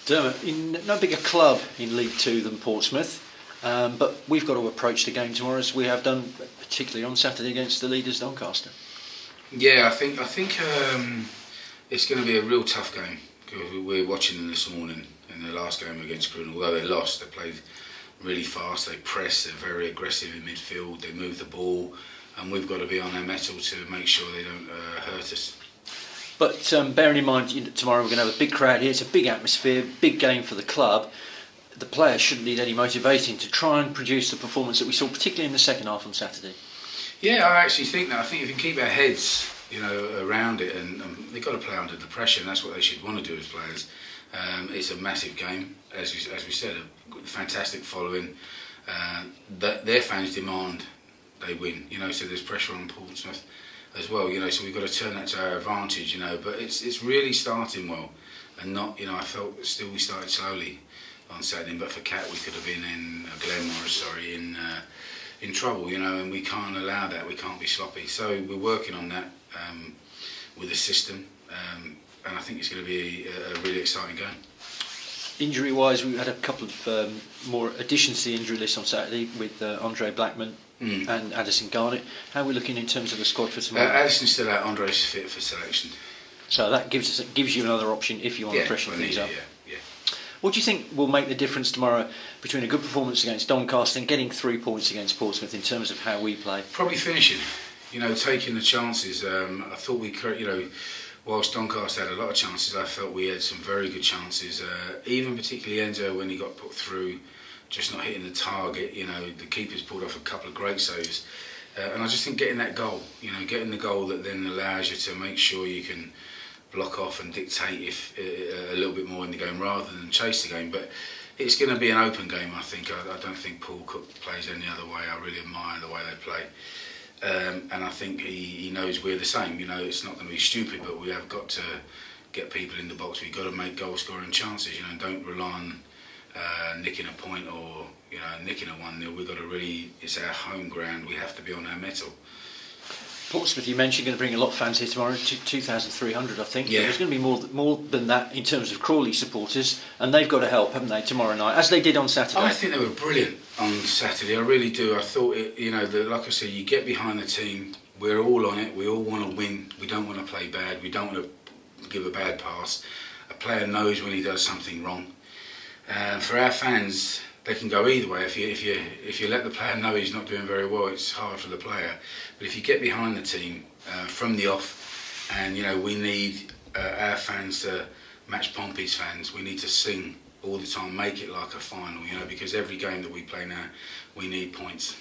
Dermot, in no bigger club in League Two than Portsmouth, but we've got to approach the game tomorrow as we have done, particularly on Saturday against the leaders Doncaster. Yeah, I think it's going to be a real tough game. We're watching them this morning in the last game against Crawley. Although they lost, they played really fast. They press. They're very aggressive in midfield. They move the ball, and we've got to be on their mettle to make sure they don't hurt us. But bearing in mind tomorrow we're going to have a big crowd here. It's a big atmosphere, big game for the club. The players shouldn't need any motivating to try and produce the performance that we saw, particularly in the second half on Saturday. Yeah, I actually think that. I think if you can keep our heads, around it, and they've got to play under the pressure, and that's what they should want to do as players. It's a massive game, as we said, a fantastic following. Their fans demand they win, so there's pressure on Portsmouth as well, so we've got to turn that to our advantage, but it's really starting well, and not, I felt still we started slowly on Saturday, but for Cat we could have been in trouble, and we can't allow that. We can't be sloppy. So we're working on that with the system, and I think it's going to be a really exciting game. Injury-wise, we had a couple of more additions to the injury list on Saturday with Andre Blackman and Addison Garnett. How are we looking in terms of the squad for tomorrow? Addison's still out. Andre's fit for selection. So that gives you another option if you want to freshen things up. Yeah. What do you think will make the difference tomorrow between a good performance against Doncaster and getting 3 points against Portsmouth in terms of how we play? Probably finishing, taking the chances. I thought whilst Doncaster had a lot of chances, I felt we had some very good chances. Even particularly Enzo, when he got put through, just not hitting the target. The keeper's pulled off a couple of great saves. And I just think getting that goal, getting the goal that then allows you to make sure you can block off and dictate a little bit more in the game rather than chase the game. But it's going to be an open game, I think. I don't think Paul Cook plays any other way. I really admire the way they play. And I think he knows we're the same. It's not going to be stupid, but we have got to get people in the box. We've got to make goal-scoring chances. Don't rely on nicking a point or nicking a 1-0. We've got to it's our home ground. We have to be on our mettle. Portsmouth, you mentioned, going to bring a lot of fans here tomorrow, 2,300 I think. Yeah. There's going to be more than that in terms of Crawley supporters, and they've got to help, haven't they, tomorrow night, as they did on Saturday? I think they were brilliant on Saturday, I really do. I thought, like I said, you get behind the team, we're all on it, we all want to win, we don't want to play bad, we don't want to give a bad pass. A player knows when he does something wrong. For our fans, they can go either way. If you let the player know he's not doing very well, it's hard for the player. But if you get behind the team from the off, and we need our fans to match Pompey's fans. We need to sing all the time, make it like a final. Because every game that we play now, we need points.